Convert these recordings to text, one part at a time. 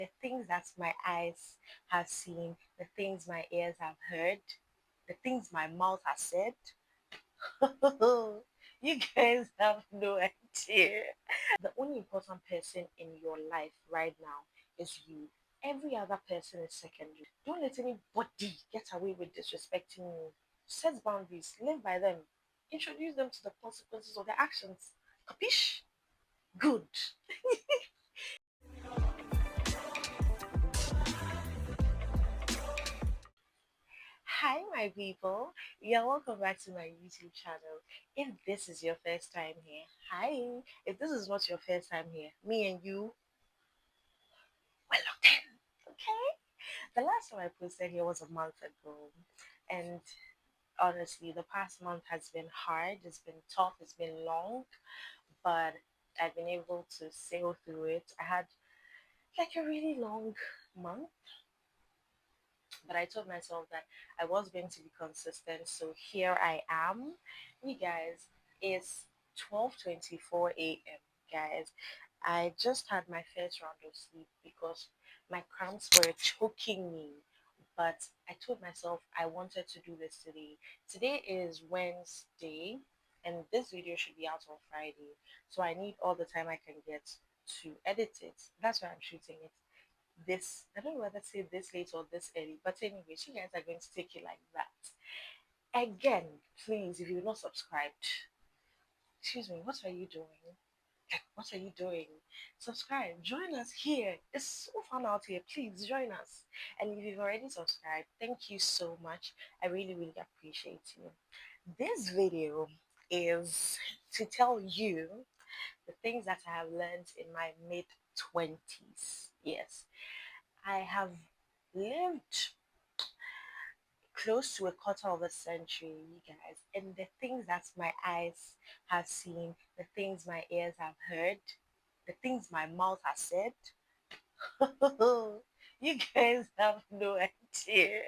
The things that my eyes have seen, the things my ears have heard, the things my mouth has said. You guys have no idea. The only important person in your life right now is you. Every other person is secondary. Don't let anybody get away with disrespecting you. Set boundaries, live by them, introduce them to the consequences of their actions. Capish? Good. Hi, my people. Yeah, welcome back to my YouTube channel. If this is your first time here, hi. If this is not your first time here, me and you, we're locked in. Okay? The last time I posted here was a month ago, and honestly, the past month has been hard. It's been tough. It's been long, but I've been able to sail through it. I had like a really long month, but I told myself that I was going to be consistent. So here I am. You guys, it's 12:24 a.m. Guys, I just had my first round of sleep because my cramps were choking me. But I told myself I wanted to do this today. Today is Wednesday, and this video should be out on Friday. So I need all the time I can get to edit it. That's why I'm shooting it this. I don't know whether to say this late or this early, but anyway, you guys are going to take it like that. Again, please, if you're not subscribed, excuse me, what are you doing? What are you doing? Subscribe. Join us here. It's so fun out here. Please join us. And if you've already subscribed, thank you so much. I really, really appreciate you. This video is to tell you the things that I have learned in my mid 20s. Yes, I have lived close to a quarter of a century, you guys, and the things that my eyes have seen, the things my ears have heard, the things my mouth has said, you guys have no idea.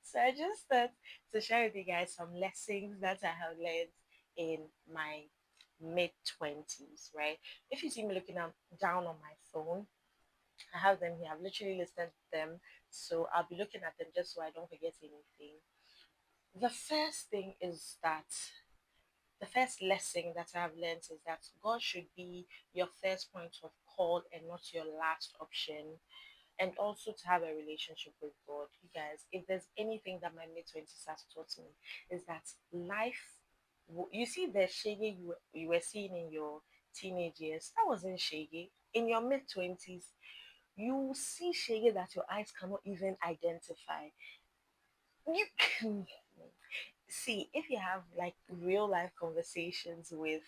So I just thought to share with you guys some lessons that I have learned in my mid 20s, right? If you see me looking down on my phone, I have them here. I've literally listed them. So I'll be looking at them just so I don't forget anything. The first thing is that the first lesson that I've learned is that God should be your first point of call and not your last option. And also to have a relationship with God. You guys, if there's anything that my mid 20s has taught me, is that life, you see, the shaggy you were seeing in your teenage years, that wasn't shaggy. In your mid 20s, you see shaggy that your eyes cannot even identify. You can see if you have like real life conversations with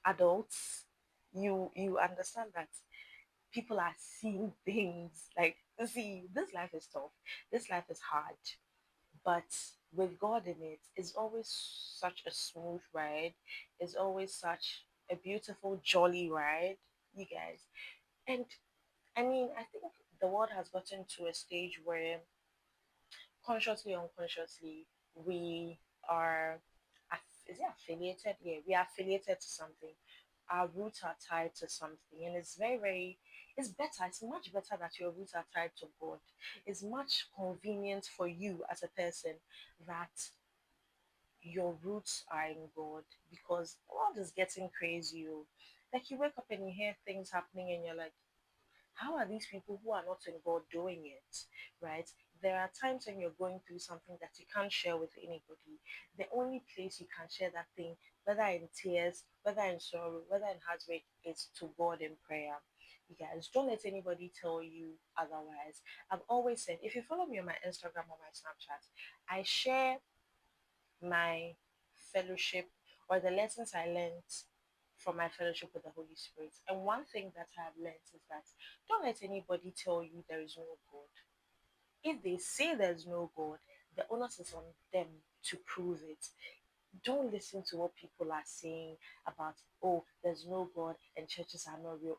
adults, you understand that people are seeing things like, see, this life is tough, this life is hard, but with God in it, it's always such a smooth ride. It's always such a beautiful, jolly ride, you guys. And I mean, I think the world has gotten to a stage where consciously or unconsciously we are is it affiliated? Yeah, we are affiliated to something. Our roots are tied to something, and it's very, very, it's better, it's much better that your roots are tied to God. It's much convenient for you as a person that your roots are in God, because the world is getting crazy. Oh. Like you wake up and you hear things happening and you're like, how are these people who are not in God doing it? Right? There are times when you're going through something that you can't share with anybody. The only place you can share that thing, whether in tears, whether in sorrow, whether in heartbreak, is to God in prayer. You guys, don't let anybody tell you otherwise. I've always said, if you follow me on my Instagram or my Snapchat, I share my fellowship or the lessons I learned from my fellowship with the Holy Spirit. And one thing that I have learned is that don't let anybody tell you there is no God. If they say there's no God, the onus is on them to prove it. Don't listen to what people are saying about, oh, there's no God and churches are not real.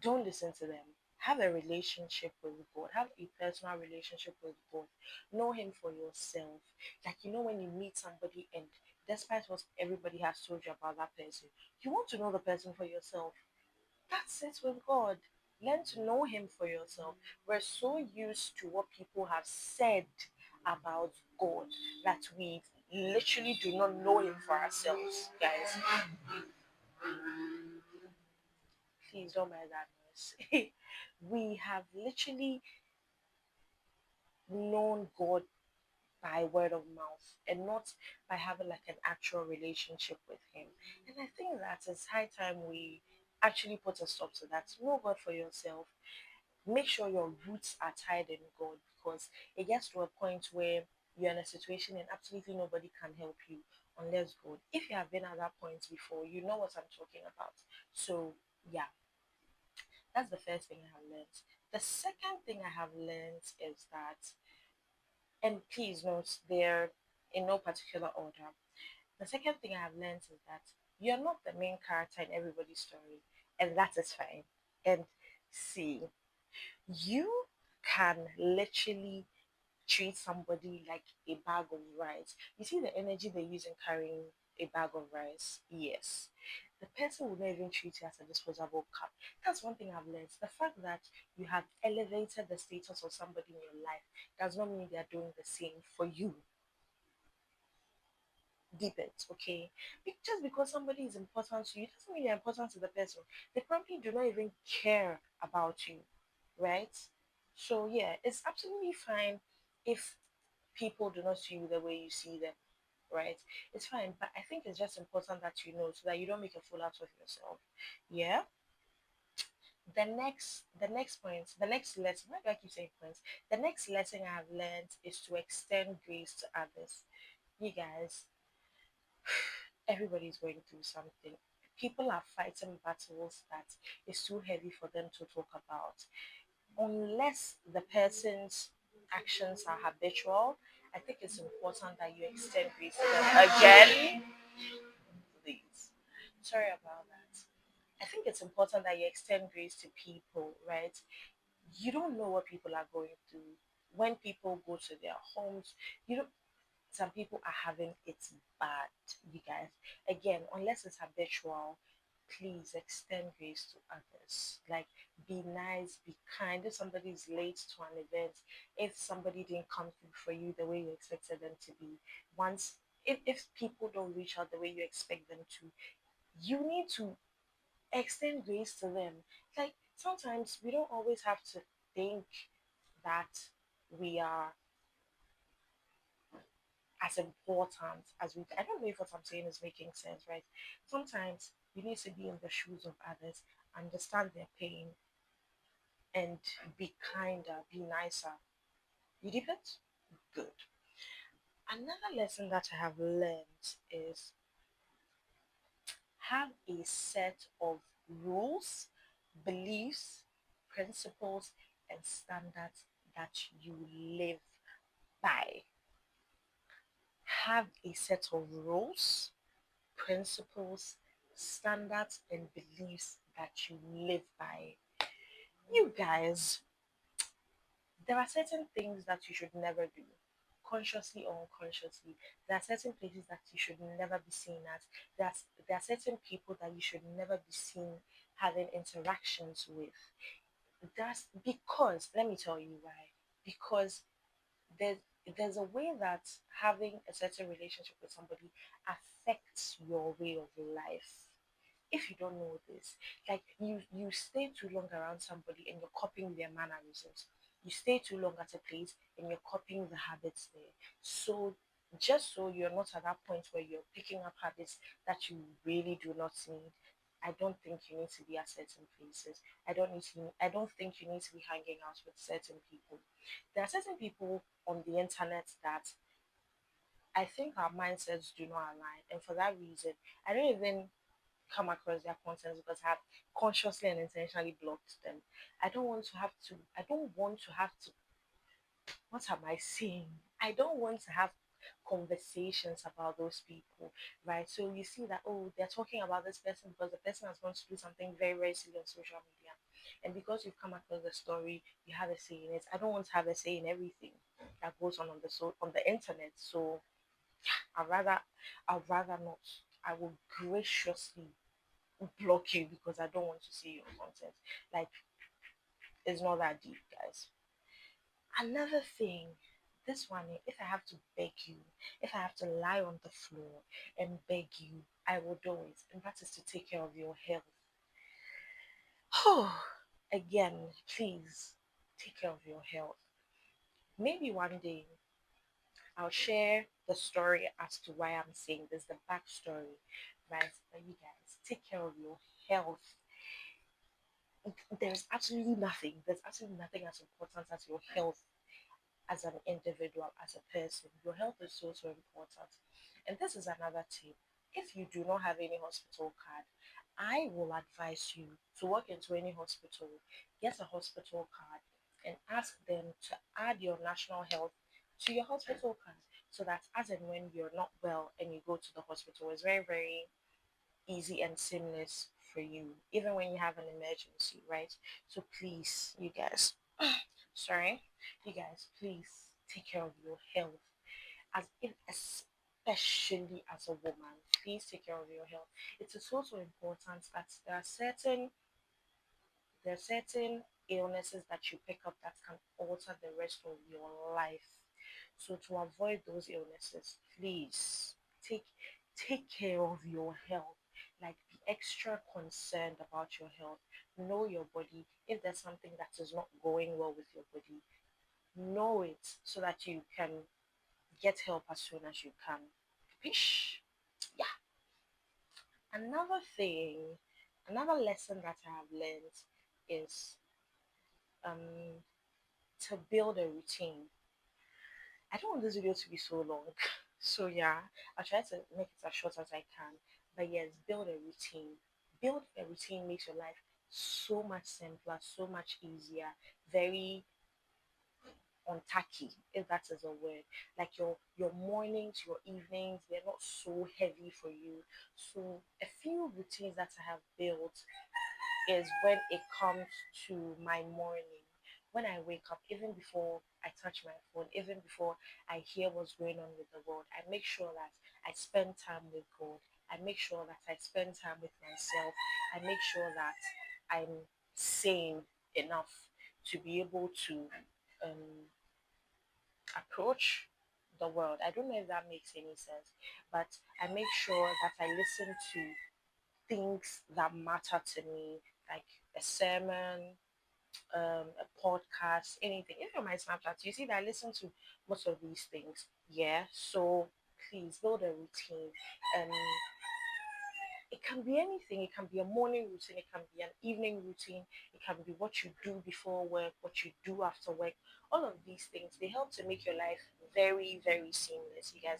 Don't listen to them. Have a relationship with God. Have a personal relationship with God. Know Him for yourself. Like, when you meet somebody and despite what everybody has told you about that person, you want to know the person for yourself. That's it with God. Learn to know Him for yourself. We're so used to what people have said about God that we literally do not know Him for ourselves, guys. Please don't mind that noise. We have literally known God by word of mouth and not by having like an actual relationship with Him. And I think that it's high time we actually put a stop to that. Know God for yourself. Make sure your roots are tied in God, because it gets to a point where you're in a situation and absolutely nobody can help you unless God. If you have been at that point before, you know what I'm talking about. So, yeah, that's the first thing I have learned. The second thing I have learned is that, and please note, they're in no particular order. The second thing I have learned is that you're not the main character in everybody's story, and that is fine. And see, you can literally treat somebody like a bag of rice. You see the energy they use in carrying a bag of rice? Yes. The person will not even treat you as a disposable cup. That's one thing I've learned. The fact that you have elevated the status of somebody in your life does not mean they're doing the same for you. Deep it, okay? Just because somebody is important to you doesn't mean you're important to the person. They probably do not even care about you, right? So yeah, it's absolutely fine if people do not see you the way you see them, right? It's fine, but I think it's just important that you know so that you don't make a fool out of yourself. Yeah. The next point, the next lesson. Why do I keep saying points? The next lesson I have learned is to extend grace to others. You guys, everybody's going through something. People are fighting battles that is too heavy for them to talk about. Unless the person's actions are habitual, I think it's important that you extend grace to them. Again, please. Sorry about that. I think it's important that you extend grace to people, right? You don't know what people are going through. When people go to their homes, you don't some people are having it bad, you guys. Again, unless it's habitual, please extend grace to others. Like, be nice, be kind. If somebody is late to an event, if somebody didn't come through for you the way you expected them to be, once if people don't reach out the way you expect them to, you need to extend grace to them. Like, sometimes we don't always have to think that we are as important as we. I don't know if what I'm saying is making sense, right? Sometimes you need to be in the shoes of others, understand their pain, and be kinder, be nicer. You did it? Good. Another lesson that I have learned is have a set of rules, beliefs, principles, and standards that you live by. Have a set of rules, principles, standards, and beliefs that you live by. You guys, there are certain things that you should never do, consciously or unconsciously. There are certain places that you should never be seen at. There are certain people that you should never be seen having interactions with. That's because, let me tell you why. Because there's there's a way that having a certain relationship with somebody affects your way of life. If you don't know this, like, you stay too long around somebody and you're copying their mannerisms. You stay too long at a place and you're copying the habits there. So just so you're not at that point where you're picking up habits that you really do not need, I don't think you need to be at certain places. I don't think you need to be hanging out with certain people. There are certain people on the internet that I think our mindsets do not align, and for that reason, I don't even come across their content because I have consciously and intentionally blocked them. I don't want to have to, what am I saying? I don't want to have conversations about those people, right? So you see that, oh, they're talking about this person because the person has gone to do something very, very silly on social media. And because you've come across the story, you have a say in it. I don't want to have a say in everything that goes on the internet. I'd rather I'd rather not. I will graciously block you because I don't want to see your content. Like, it's not that deep, guys. Another thing, this one, if I have to beg you, if I have to lie on the floor and beg you, I will do it. And that is to take care of your health. Oh, again, please take care of your health. Maybe one day I'll share the story as to why I'm saying this, the backstory, right? But you guys, take care of your health. There's absolutely nothing as important as your health as an individual, as a person. Your health is so, so important. And this is another tip. If you do not have any hospital card, I will advise you to walk into any hospital, get a hospital card, and ask them to add your national health to your hospital card so that as and when you're not well and you go to the hospital, it's very, very easy and seamless for you, even when you have an emergency, right? So please, you guys, sorry, you guys, please take care of your health, as if especially as a woman. Please take care of your health. It is also important that there are certain illnesses that you pick up that can alter the rest of your life. So to avoid those illnesses, please take take care of your health. Like, be extra concerned about your health. Know your body. If there's something that is not going well with your body, know it so that you can get help as soon as you can. Pish. Yeah. Another thing, another lesson that I have learned is um to build a routine. I don't want this video to be so long. So yeah, I'll try to make it as short as I can. But yes, build a routine. Build a routine makes your life so much simpler, so much easier, very untacky, if that is a word. Like your mornings, your evenings, they're not so heavy for you. So a few routines that I have built is when it comes to my morning. When I wake up, even before I touch my phone, even before I hear what's going on with the world, I make sure that I spend time with God. I make sure that I spend time with myself. I make sure that I'm sane enough to be able to um, approach the world. I don't know if that makes any sense, but I make sure that I listen to things that matter to me, like a sermon, a podcast, anything. If you're my Snapchat, you see that I listen to most of these things. Yeah. So please build a routine. Um, it can be anything. It can be a morning routine. It can be an evening routine. It can be what you do before work, what you do after work. All of these things, they help to make your life very, very seamless. You guys,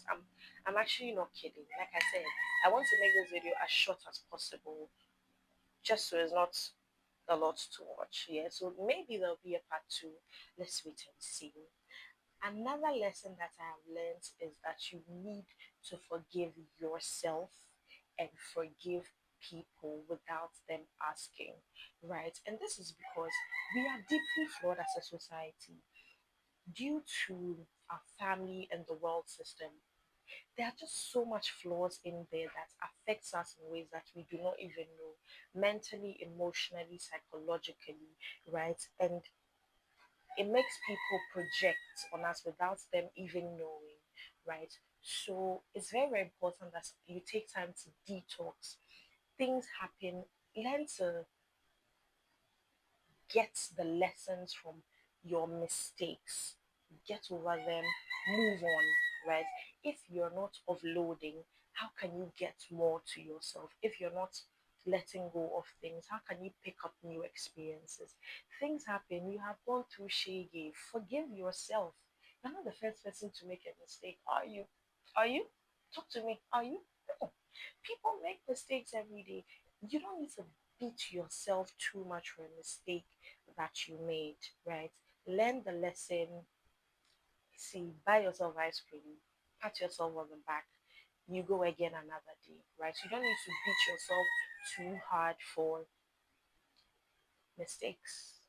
I'm actually not kidding. Like I said, I want to make this video as short as possible, just so it's not a lot to watch. Yeah, so maybe there'll be a part two. Let's wait and see. Another lesson that I have learned is that you need to forgive yourself and forgive people without them asking, right? And this is because we are deeply flawed as a society due to our family and the world system. There are just so much flaws in there that affects us in ways that we do not even know, mentally, emotionally, psychologically, right? And it makes people project on us without them even knowing, right? So it's very, very important that you take time to detox. Things happen. Learn to get the lessons from your mistakes, get over them, move on, right? If you're not offloading, how can you get more to yourself? If you're not letting go of things, how can you pick up new experiences? Things happen, you have gone through shege, forgive yourself. You're not the first person to make a mistake, are you? Are you? Talk to me, are you? No. People make mistakes every day. You don't need to beat yourself too much for a mistake that you made, right? Learn the lesson. See, buy yourself ice cream, pat yourself on the back. You go again another day, right? You don't need to beat yourself too hard for mistakes.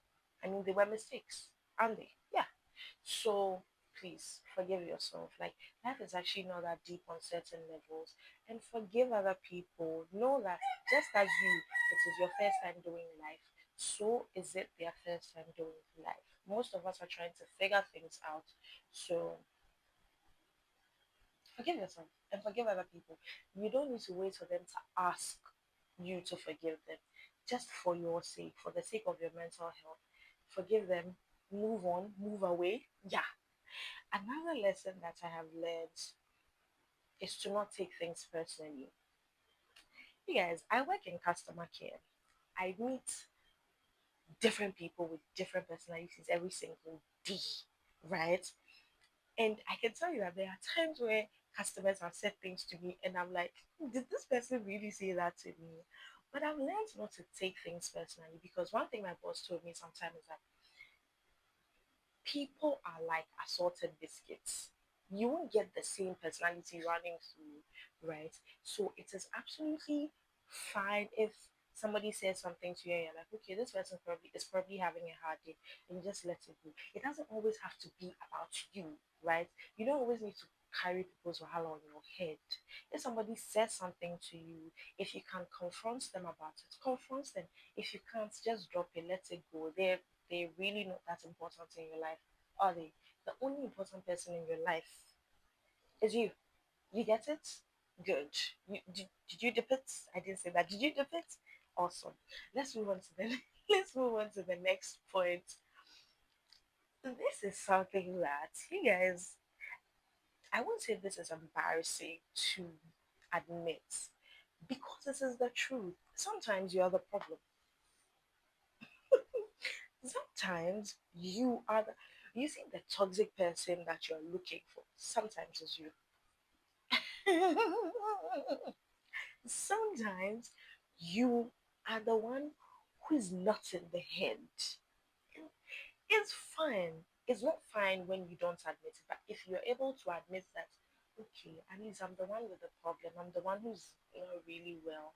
I mean, they were mistakes, aren't they? Yeah. So please forgive yourself. Like, life is actually not that deep on certain levels, and forgive other people. Know that just as it is your first time doing life, so is it their first time doing life. Most of us are trying to figure things out. So forgive yourself and forgive other people. You don't need to wait for them to ask you to forgive them. Just for your sake, for the sake of your mental health, forgive them, move on, move away. Yeah. Another lesson that I have learned is to not take things personally. You guys, I work in customer care. I meet different people with different personalities every single day, right? And I can tell you that there are times where customers have said things to me, and I'm like, did this person really say that to me? But I've learned not to take things personally, because one thing my boss told me sometimes is that people are like assorted biscuits. You won't get the same personality running through, right? So it is absolutely fine if somebody says something to you and you're like, okay, this person probably having a hard day, and you just let it go. It doesn't always have to be about you, right? You don't always need to carry people's wahala on your head. If somebody says something to you, if you can confront them about it, confront them. If you can't, just drop it, let it go. They're really not that important in your life, are they? The only important person in your life is you. You get it? Good. Did you dip it? I didn't say that. Did you dip it? Awesome. Let's move on to the let's move on to the next point. This is something that you guys, I won't say this is embarrassing to admit, because this is the truth. Sometimes you are the problem. Sometimes you see the toxic person that you're looking for. Sometimes it's you. Sometimes you are the one who is not in the head. It's fine. It's not fine when you don't admit it, but if you're able to admit that, okay, at least I'm the one with the problem, I'm the one who's not really well.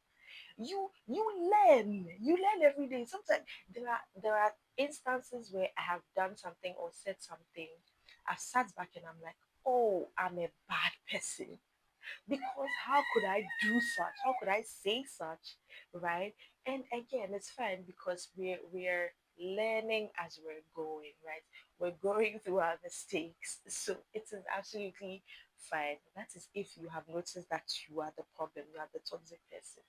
You learn every day. Sometimes there are instances where I have done something or said something. I sat back and I'm like, oh, I'm a bad person, because how could I do such? How could I say such? Right? And again, it's fine because we're learning as we're going, right? We're going through our mistakes. So it is absolutely fine. That is if you have noticed that you are the problem, you are the toxic person.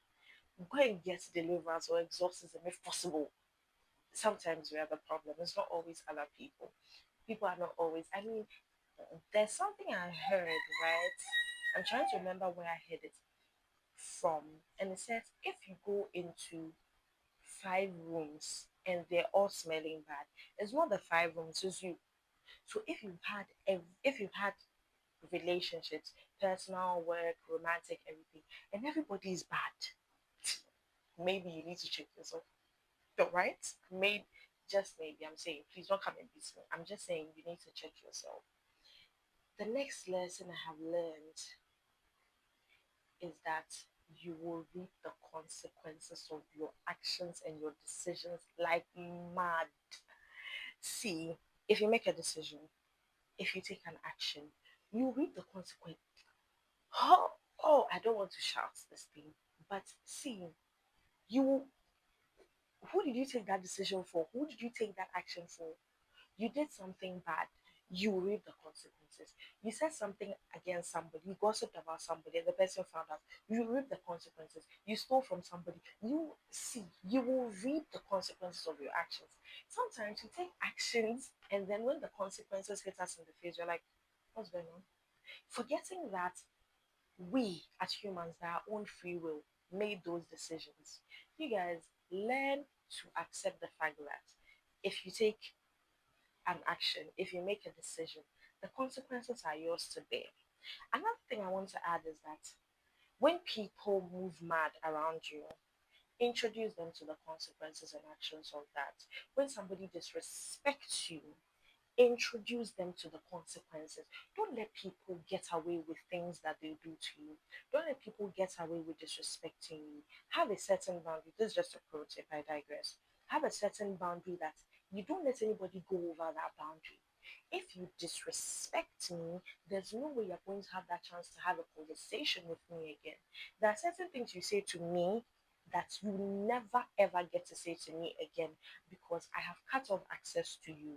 Go and get deliverance or exorcism if possible. Sometimes we are the problem. It's not always other people. People are not always, I mean, there's something I heard, right? I'm trying to remember where I heard it from. And it says if you go into 5 rooms and they're all smelling bad, it's not the 5 rooms, it's you. So if you've had relationships, personal, work, romantic, everything, and everybody is bad, maybe you need to check yourself. Right? Maybe, just maybe, I'm saying, please don't come and beat me. I'm just saying you need to check yourself. The next lesson I have learned is that you will reap the consequences of your actions and your decisions like mad. See, if you make a decision, if you take an action, you reap the consequence. Oh, oh, I don't want to shout this thing, but see, you, who did you take that decision for? Who did you take that action for? You did something bad, you will reap the consequences. You said something against somebody, you gossiped about somebody, and the person found out, you reap the consequences. You stole from somebody, you see, you will reap the consequences of your actions. Sometimes you take actions, and then when the consequences hit us in the face, you're like, what's going on? Forgetting that we as humans, by our own free will, made those decisions. You guys learn to accept the fact that if you take an action, if you make a decision, the consequences are yours to bear. Another thing I want to add is that when people move mad around you, introduce them to the consequences and actions of that. When somebody disrespects you, introduce them to the consequences. Don't let people get away with things that they do to you. Don't let people get away with disrespecting you. Have a certain boundary. This is just a pro tip, I digress. Have a certain boundary that you don't let anybody go over that boundary. If you disrespect me, there's no way you're going to have that chance to have a conversation with me again. There are certain things you say to me that you never ever get to say to me again because I have cut off access to you,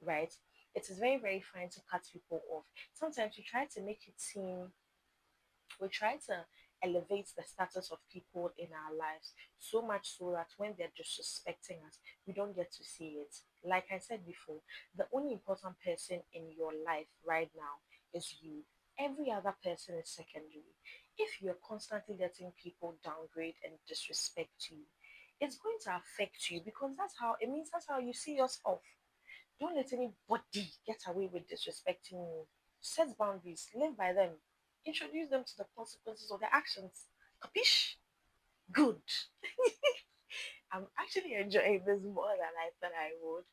right? It is very, very fine to cut people off. Sometimes we try to make it seem we try to elevate the status of people in our lives so much so that when they're disrespecting us, we don't get to see it. Like I said before, the only important person in your life right now is you. Every other person is secondary. If you're constantly letting people downgrade and disrespect you, it's going to affect you because that's how it means that's how you see yourself. Don't let anybody get away with disrespecting you. Set boundaries, live by them, introduce them to the consequences of their actions. Capish? Good. I'm actually enjoying this more than I thought I would.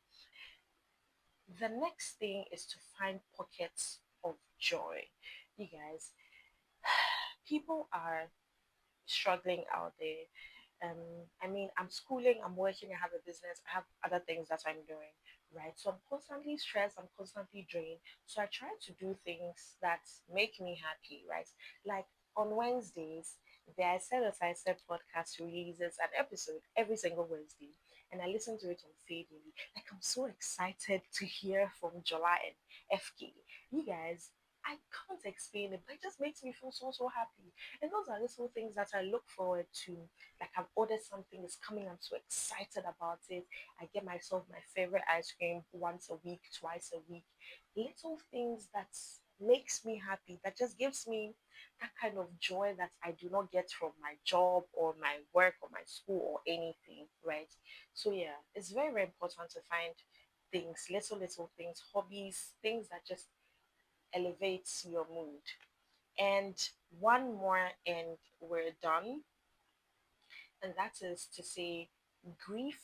The next thing is to find pockets of joy. You guys, people are struggling out there. I mean, I'm schooling, I'm working, I have a business, I have other things that I'm doing, right? So I'm constantly stressed, I'm constantly drained. So I try to do things that make me happy, right? Like on Wednesdays, the I Said As I Said podcast releases an episode every single Wednesday, and I listen to it on Fading. Like I'm so excited to hear from Jola and FK. You guys, I can't explain it, but it just makes me feel so so happy. And those are little things that I look forward to. Like I've ordered something, it's coming, I'm so excited about it. I get myself my favorite ice cream once a week, twice a week. Little things that makes me happy, that just gives me that kind of joy that I do not get from my job or my work or my school or anything, right? So yeah, it's very, very important to find things, little things, hobbies, things that just elevates your mood. And one more, and we're done. And that is to say, grief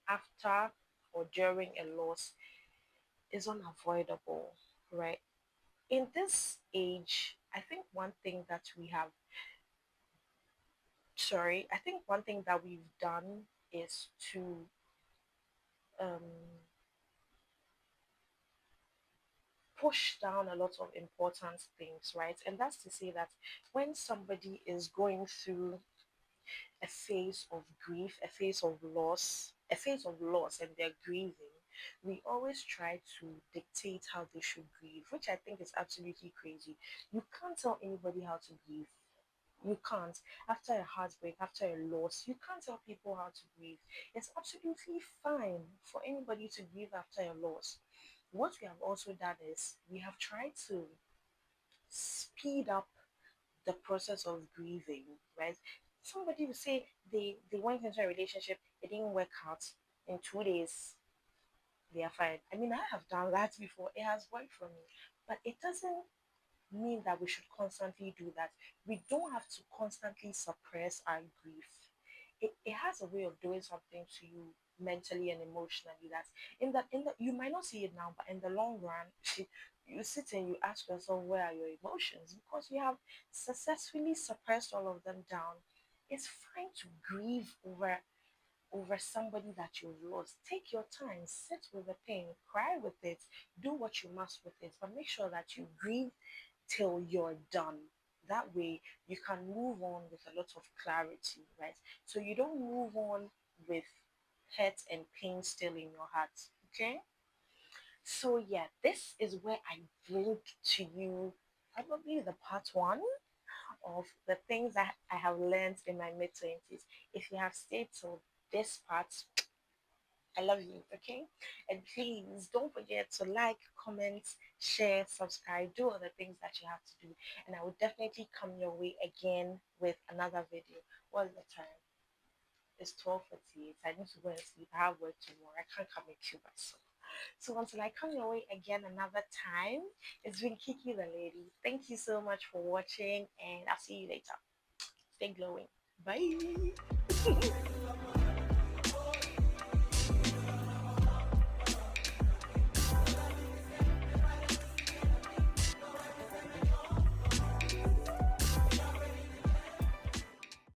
after or during a loss is unavoidable, right? In this age, I think one thing that we have, sorry, I think one thing that we've done is to um, push down a lot of important things, right? And that's to say that when somebody is going through a phase of grief, a phase of loss, and they're grieving, we always try to dictate how they should grieve, which I think is absolutely crazy. You can't tell anybody how to grieve. You can't. After a heartbreak, after a loss, you can't tell people how to grieve. It's absolutely fine for anybody to grieve after a loss. What we have also done is we have tried to speed up the process of grieving, right? Somebody will say they went into a relationship, it didn't work out. In 2 days, they are fine. I mean, I have done that before. It has worked for me. But it doesn't mean that we should constantly do that. We don't have to constantly suppress our grief. It has a way of doing something to you mentally and emotionally that in the you might not see it now, but in the long run, you sit and you ask yourself where are your emotions because you have successfully suppressed all of them down. It's fine to grieve over somebody that you've lost. Take your time, sit with the pain, cry with it, do what you must with it, but make sure that you grieve till you're done. That way, you can move on with a lot of clarity, right? So you don't move on with hurt and pain still in your heart, okay? So, yeah, this is where I bring to you probably the part one of the things that I have learned in my mid 20s. If you have stayed till this part, I love you, okay? And please don't forget to like, comment, share, subscribe, do all the things that you have to do. And I will definitely come your way again with another video. What's the time? It's 12:48. I need to go and sleep. I have work tomorrow. I can't come and kill myself. So until I come your way again another time, it's been Kiki the lady. Thank you so much for watching, and I'll see you later. Stay glowing. Bye.